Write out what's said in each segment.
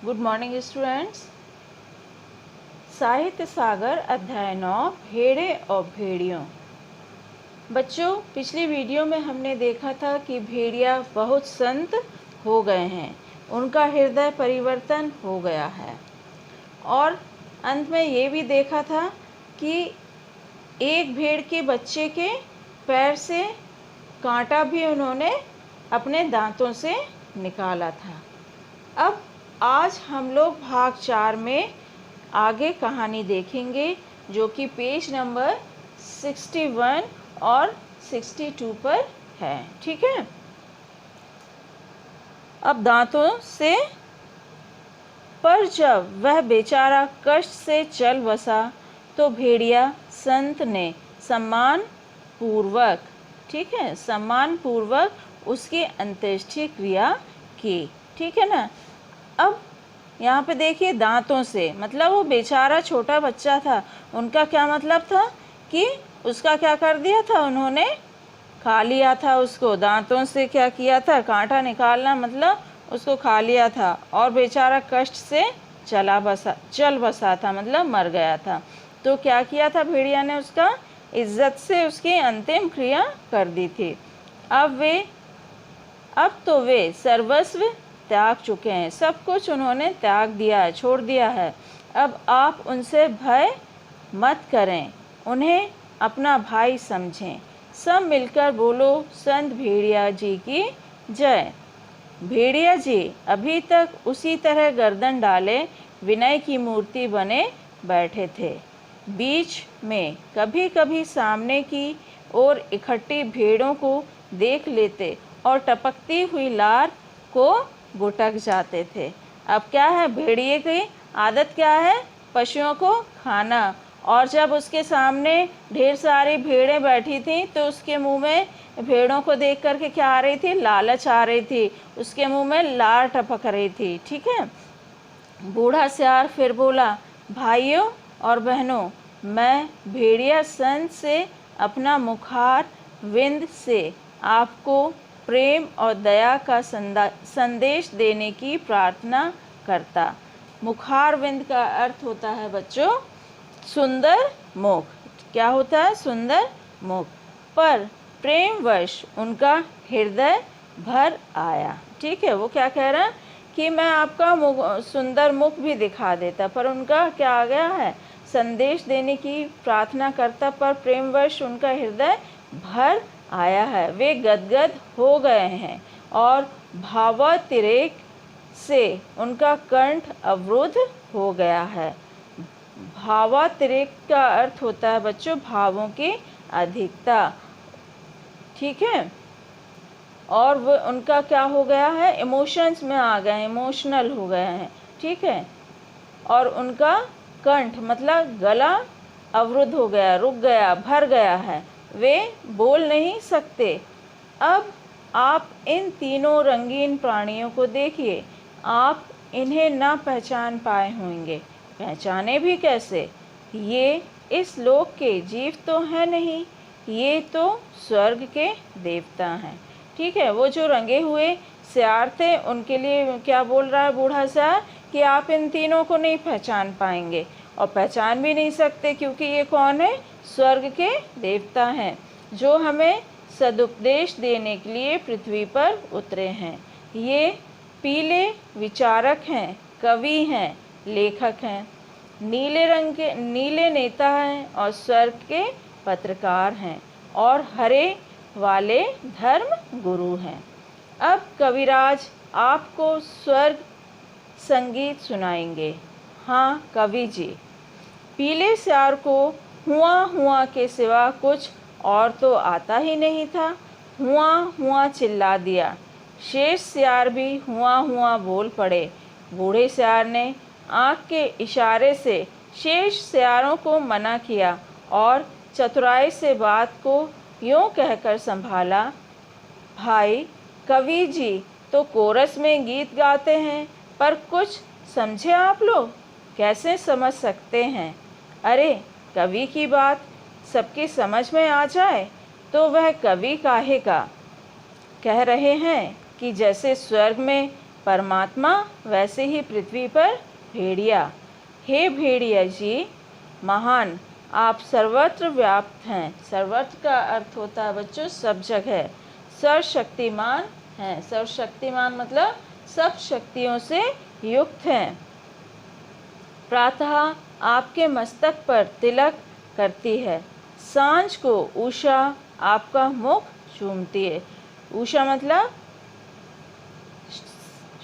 Good morning students. साहित्य सागर अध्याय 9 भेड़े और भेड़ियों। बच्चों, पिछली वीडियो में हमने देखा था कि भेड़िया बहुत संत हो गए हैं, उनका हृदय परिवर्तन हो गया है। और अंत में ये भी देखा था कि एक भेड़ के बच्चे के पैर से कांटा भी उन्होंने अपने दांतों से निकाला था। अब आज हम लोग भाग 4 में आगे कहानी देखेंगे, जो कि पेज नंबर 61 और 62 पर है। ठीक है। अब दांतों से पर जब वह बेचारा कष्ट से चल बसा तो भेड़िया संत ने सम्मान पूर्वक उसकी अंत्येष्टि क्रिया की। ठीक है ना। अब यहाँ पे देखिए, दांतों से मतलब वो बेचारा छोटा बच्चा था, उनका क्या मतलब था कि उसका क्या कर दिया था, उन्होंने खा लिया था उसको। दांतों से क्या किया था, कांटा निकालना मतलब उसको खा लिया था। और बेचारा कष्ट से चल बसा था, मतलब मर गया था। तो क्या किया था भेड़िया ने, उसका इज्जत से उसकी अंतिम क्रिया कर दी थी। अब तो वे सर्वस्व त्याग चुके हैं, सब कुछ उन्होंने त्याग दिया है, छोड़ दिया है। अब आप उनसे भय मत करें, उन्हें अपना भाई समझें। सब मिलकर बोलो, संत भेड़िया जी की जय। भेड़िया जी अभी तक उसी तरह गर्दन डाले विनय की मूर्ति बने बैठे थे। बीच में कभी कभी सामने की ओर इकट्ठी भेड़ों को देख लेते और टपकती हुई लार को गुटक जाते थे। अब क्या है, भेड़िए की आदत क्या है, पशुओं को खाना। और जब उसके सामने ढेर सारी भेड़ें बैठी थीं तो उसके मुंह में भेड़ों को देख करके क्या आ रही थी, लालच आ रही थी, उसके मुंह में लार टपक रही थी। ठीक है। बूढ़ा सियार फिर बोला, भाइयों और बहनों, मैं भेड़िया संत से अपना मुखार विंद से आपको प्रेम और दया का संदेश देने की प्रार्थना करता। मुखार विंद का अर्थ होता है बच्चों सुंदर मुख। क्या होता है, सुंदर मुख। पर प्रेमवश उनका हृदय भर आया। ठीक है। वो क्या कह रहा है कि मैं आपका सुंदर मुख भी दिखा देता, पर उनका क्या आ गया है, संदेश देने की प्रार्थना करता, पर प्रेमवश उनका हृदय भर आया है। वे गदगद हो गए हैं और भावातिरेक से उनका कंठ अवरुद्ध हो गया है। भावातिरेक का अर्थ होता है बच्चों भावों की अधिकता। ठीक है। और वो उनका क्या हो गया है, इमोशंस में आ गए, इमोशनल हो गए हैं। ठीक है। और उनका कंठ मतलब गला अवरुद्ध हो गया, रुक गया, भर गया है, वे बोल नहीं सकते। अब आप इन तीनों रंगीन प्राणियों को देखिए, आप इन्हें ना पहचान पाए होंगे। पहचाने भी कैसे, ये इस लोक के जीव तो हैं नहीं, ये तो स्वर्ग के देवता हैं। ठीक है। वो जो रंगे हुए सियार थे, उनके लिए क्या बोल रहा है बूढ़ा सियार कि आप इन तीनों को नहीं पहचान पाएंगे, और पहचान भी नहीं सकते, क्योंकि ये कौन है, स्वर्ग के देवता हैं, जो हमें सदुपदेश देने के लिए पृथ्वी पर उतरे हैं। ये पीले विचारक हैं, कवि हैं, लेखक हैं, नीले रंग के नीले नेता हैं और स्वर्ग के पत्रकार हैं, और हरे वाले धर्म गुरु हैं। अब कविराज आपको स्वर्ग संगीत सुनाएंगे। हाँ कवि जी। पीले सियार को हुआ हुआ के सिवा कुछ और तो आता ही नहीं था। हुआ हुआ चिल्ला दिया। शेष सियार भी हुआ हुआ बोल पड़े। बूढ़े सियार ने आँख के इशारे से शेष सियारों को मना किया और चतुराई से बात को यूँ कहकर संभाला, भाई कवि जी तो कोरस में गीत गाते हैं, पर कुछ समझे आप लोग, कैसे समझ सकते हैं। अरे कवि की बात सबकी समझ में आ जाए तो वह कवि काहे का। कह रहे हैं कि जैसे स्वर्ग में परमात्मा वैसे ही पृथ्वी पर भेड़िया। हे भेड़िया जी महान, आप सर्वत्र व्याप्त हैं। सर्वत्र का अर्थ होता है बच्चों सब जगह। सर्वशक्तिमान हैं। सर्वशक्तिमान मतलब सब शक्तियों से युक्त हैं। प्रातः आपके मस्तक पर तिलक करती है। सांझ को उषा आपका मुख चूमती है। उषा मतलब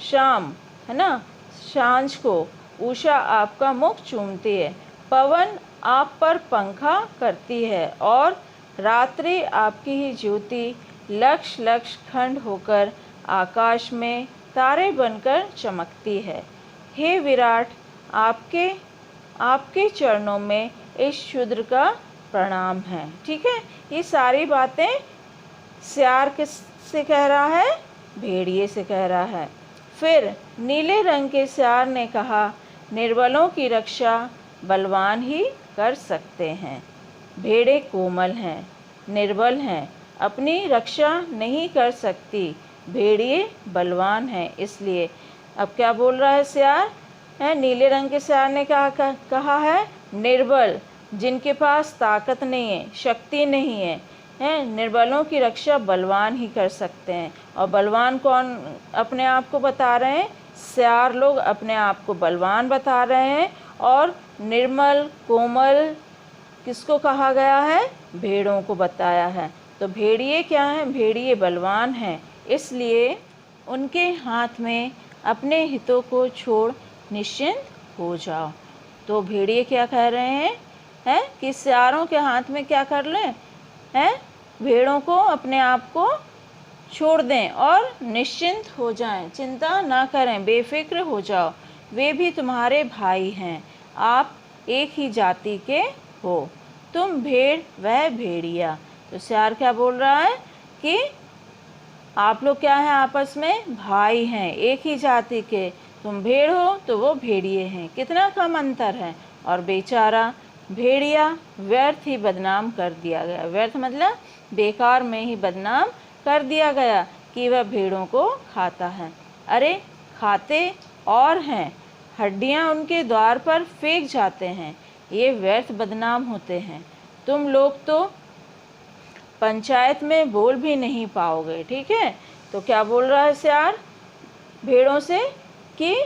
शाम, है ना। सांझ को उषा आपका मुख चूमती है। पवन आप पर पंखा करती है और रात्रि आपकी ही ज्योति लक्ष लक्ष खंड होकर आकाश में तारे बनकर चमकती है। हे विराट, आपके चरणों में इस शूद्र का प्रणाम है। ठीक है, ये सारी बातें सियार किससे कह रहा है? भेड़िए से कह रहा है। फिर नीले रंग के सियार ने कहा, निर्बलों की रक्षा बलवान ही कर सकते हैं। भेड़ें कोमल हैं, निर्बल हैं, अपनी रक्षा नहीं कर सकती। भेड़िए बलवान हैं, इसलिए अब क्या बोल रहा है सियार? नीले रंग के सियार ने कहा है निर्बल, जिनके पास ताकत नहीं है, शक्ति नहीं है, निर्बलों की रक्षा बलवान ही कर सकते हैं। और बलवान कौन अपने आप को बता रहे हैं? सियार लोग अपने आप को बलवान बता रहे हैं। और निर्मल कोमल किसको कहा गया है? भेड़ों को बताया है। तो भेड़िए क्या हैं? भेड़िए बलवान हैं, इसलिए उनके हाथ में अपने हितों को छोड़ निश्चिंत हो जाओ। तो भेड़िए क्या कह रहे हैं कि सियारों के हाथ में क्या कर लें? भेड़ों को अपने आप को छोड़ दें और निश्चिंत हो जाएं, चिंता ना करें, बेफिक्र हो जाओ। वे भी तुम्हारे भाई हैं, आप एक ही जाति के हो। तुम भेड़ वह भेड़िया। तो सियार क्या बोल रहा है कि आप लोग क्या हैं? आपस में भाई हैं, एक ही जाति के। तुम भेड़ हो तो वो भेड़िए हैं, कितना कम अंतर है। और बेचारा भेड़िया व्यर्थ ही बदनाम कर दिया गया। व्यर्थ मतलब बेकार में ही बदनाम कर दिया गया कि वह भेड़ों को खाता है। अरे खाते और हैं, हड्डियां उनके द्वार पर फेंक जाते हैं, ये व्यर्थ बदनाम होते हैं। तुम लोग तो पंचायत में बोल भी नहीं पाओगे। ठीक है, तो क्या बोल रहा है सियार भेड़ों से कि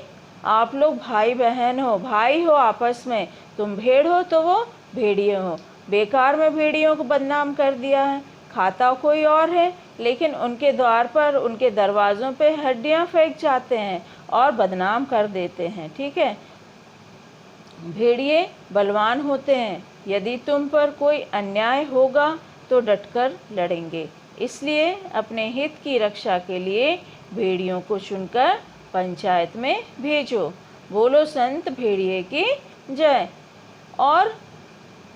आप लोग भाई बहन हो, भाई हो आपस में। तुम भेड़ हो तो वो भेड़िए हो। बेकार में भेड़ियों को बदनाम कर दिया है। खाता कोई और है, लेकिन उनके द्वार पर, उनके दरवाज़ों पे हड्डियां फेंक जाते हैं और बदनाम कर देते हैं। ठीक है, भेड़िए बलवान होते हैं। यदि तुम पर कोई अन्याय होगा तो डटकर लड़ेंगे, इसलिए अपने हित की रक्षा के लिए भेड़ियों को चुनकर पंचायत में भेजो। बोलो संत भेड़िए की जय। और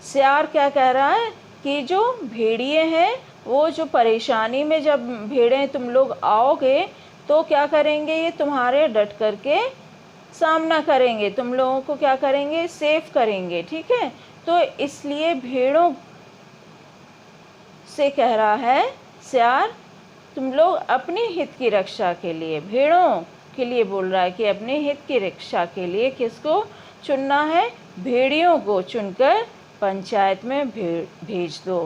सियार क्या कह रहा है कि जो भेड़िए हैं वो जो परेशानी में जब भेड़ें तुम लोग आओगे तो क्या करेंगे? ये तुम्हारे डट करके सामना करेंगे, तुम लोगों को क्या करेंगे? सेफ करेंगे। ठीक है, तो इसलिए भेड़ों से कह रहा है सियार, तुम लोग अपने हित की रक्षा के लिए, भेड़ों के लिए बोल रहा है कि अपने हित की रक्षा के लिए किसको चुनना है? भेड़ियों को चुनकर पंचायत में भेज दो।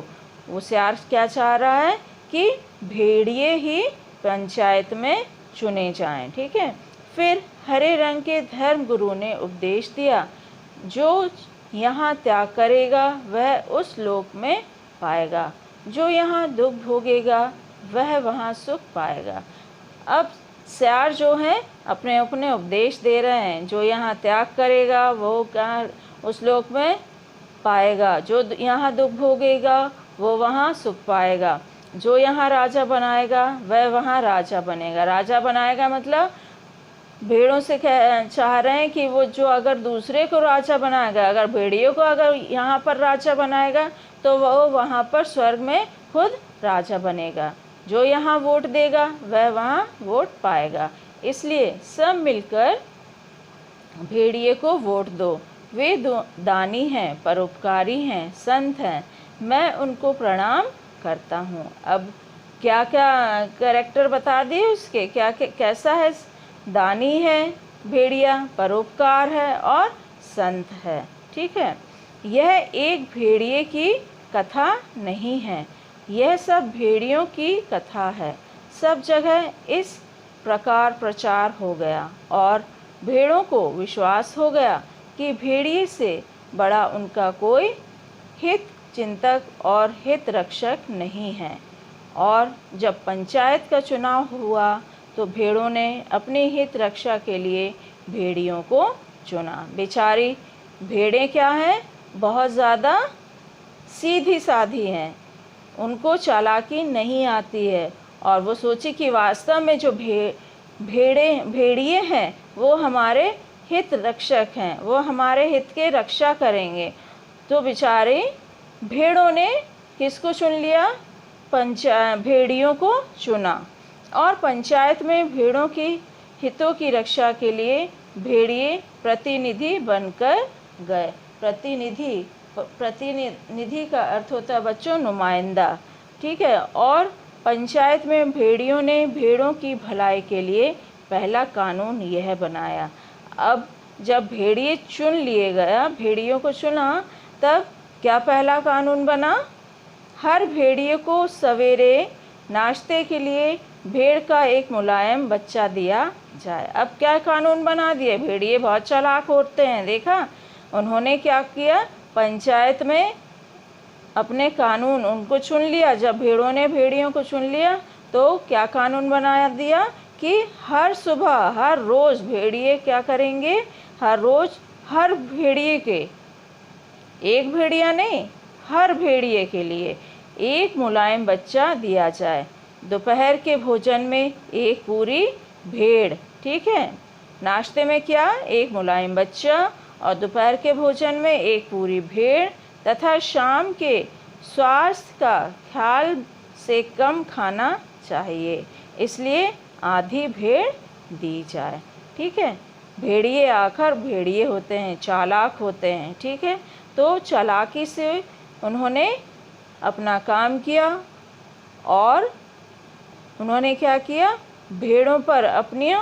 वो सियार क्या चाह रहा है कि भेड़िए ही पंचायत में चुने जाएं। ठीक है, फिर हरे रंग के धर्म गुरु ने उपदेश दिया, जो यहाँ त्याग करेगा वह उस लोक में पाएगा, जो यहाँ दुख भोगेगा वह वहाँ सुख पाएगा। अब सियार जो हैं अपने अपने उपदेश दे रहे हैं। जो यहाँ त्याग करेगा वो कहाँ उस लोक में पाएगा, जो यहाँ दुख भोगेगा वो वहाँ सुख पाएगा, जो यहाँ राजा बनाएगा वह वहाँ राजा बनेगा। राजा बनाएगा मतलब भेड़ों से चाह रहे हैं कि वो जो अगर दूसरे को राजा बनाएगा, अगर भेड़ियों को अगर यहाँ पर राजा बनाएगा तो वो वहाँ पर स्वर्ग में खुद राजा बनेगा। जो यहाँ वोट देगा वह वहाँ वोट पाएगा। इसलिए सब मिलकर भेड़िए को वोट दो। वे दानी हैं, परोपकारी हैं, संत हैं, मैं उनको प्रणाम करता हूँ। अब क्या क्या कैरेक्टर बता दिए उसके, क्या कैसा है दानी है भेड़िया, परोपकार है और संत है। ठीक है, यह एक भेड़िए की कथा नहीं है, यह सब भेड़ियों की कथा है। सब जगह इस प्रकार प्रचार हो गया और भेड़ों को विश्वास हो गया कि भेड़िए से बड़ा उनका कोई हित चिंतक और हित रक्षक नहीं है। और जब पंचायत का चुनाव हुआ तो भेड़ों ने अपने हित रक्षा के लिए भेड़ियों को चुना। बेचारी भेड़ें क्या हैं, बहुत ज़्यादा सीधी साधी हैं, उनको चालाकी नहीं आती है और वो सोची कि वास्तव में जो भेड़िए हैं वो हमारे हित रक्षक हैं, वो हमारे हित के रक्षा करेंगे। तो बेचारे भेड़ों ने किसको चुन लिया, भेड़ियों को चुना और पंचायत में भेड़ों की हितों की रक्षा के लिए भेड़िए प्रतिनिधि बनकर गए। प्रतिनिधि का अर्थ होता है बच्चों नुमाइंदा। ठीक है, और पंचायत में भेड़ियों ने भेड़ों की भलाई के लिए पहला कानून यह बनाया। अब जब भेड़िए चुन लिए गया, भेड़ियों को चुना, तब क्या पहला कानून बना, हर भेड़िए को सवेरे नाश्ते के लिए भेड़ का एक मुलायम बच्चा दिया जाए। अब क्या कानून बना दिए, भेड़िए बहुत चालाक होते हैं, देखा उन्होंने क्या किया, पंचायत में अपने कानून उनको चुन लिया। जब भेड़ों ने भेड़ियों को चुन लिया तो क्या कानून बना दिया कि हर सुबह हर रोज़ भेड़िए क्या करेंगे, हर रोज़ हर भेड़िए के, एक भेड़िया नहीं, हर भेड़िए के लिए एक मुलायम बच्चा दिया जाए। दोपहर के भोजन में एक पूरी भेड़, ठीक है, नाश्ते में क्या, एक मुलायम बच्चा, और दोपहर के भोजन में एक पूरी भेड़, तथा शाम के स्वास्थ्य का ख्याल से कम खाना चाहिए, इसलिए आधी भेड़ दी जाए। ठीक है, भेड़िए आखिर भेड़िए होते हैं, चालाक होते हैं। ठीक है, तो चालाकी से उन्होंने अपना काम किया और उन्होंने क्या किया, भेड़ों पर अपनी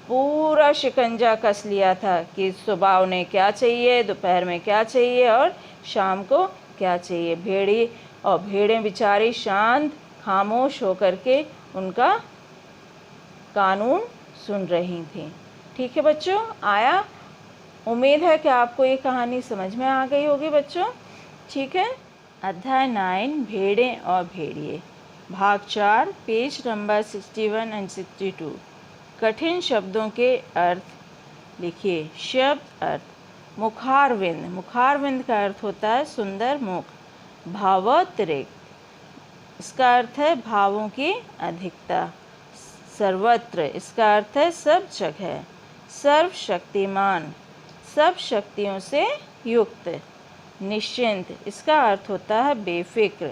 पूरा शिकंजा कस लिया था कि सुबह उन्हें क्या चाहिए, दोपहर में क्या चाहिए और शाम को क्या चाहिए। भेड़ें बेचारी शांत खामोश होकर के उनका कानून सुन रही थी। ठीक है बच्चों, आया, उम्मीद है कि आपको ये कहानी समझ में आ गई होगी बच्चों। ठीक है, अध्याय 9 भेड़ें और भेड़िए, भाग 4, पेज नंबर 61 एंड 62। कठिन शब्दों के अर्थ लिखिए। शब्द अर्थ, मुखारविंद, मुखारविंद का अर्थ होता है सुंदर मुख। भावातिरेक, इसका अर्थ है भावों की अधिकता। सर्वत्र, इसका अर्थ है सब जगह। सर्वशक्तिमान, सब शक्तियों से युक्त। निश्चिंत, इसका अर्थ होता है बेफिक्र।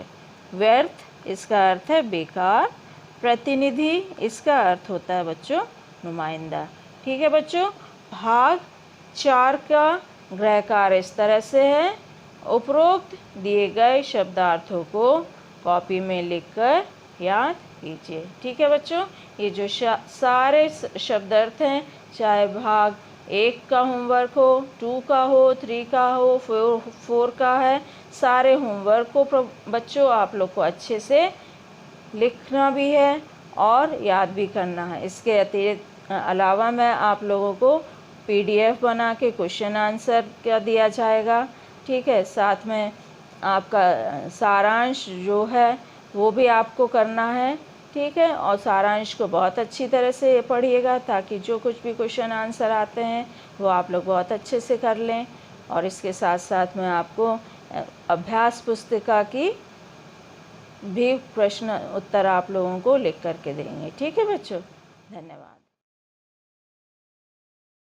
व्यर्थ, इसका अर्थ है बेकार। प्रतिनिधि, इसका अर्थ होता है बच्चों नुमाइंदा। ठीक है बच्चों, भाग 4 का गृह कार्य इस तरह से है। उपरोक्त दिए गए शब्दार्थों को कॉपी में लिखकर याद कीजिए। ठीक है बच्चों, ये जो सारे शब्दार्थ हैं, चाहे भाग 1 का होमवर्क हो, 2 का हो, 3 का हो, 4 का है, सारे होमवर्क को बच्चों आप लोग को अच्छे से लिखना भी है और याद भी करना है। इसके अतिरिक्त अलावा मैं आप लोगों को PDF बना के क्वेश्चन आंसर का दिया जाएगा। ठीक है, साथ में आपका सारांश जो है वो भी आपको करना है। ठीक है, और सारांश को बहुत अच्छी तरह से पढ़िएगा ताकि जो कुछ भी क्वेश्चन आंसर आते हैं वो आप लोग बहुत अच्छे से कर लें। और इसके साथ साथ में आपको अभ्यास पुस्तिका की भी प्रश्न उत्तर आप लोगों को लिख करके देंगे। ठीक है बच्चों, धन्यवाद।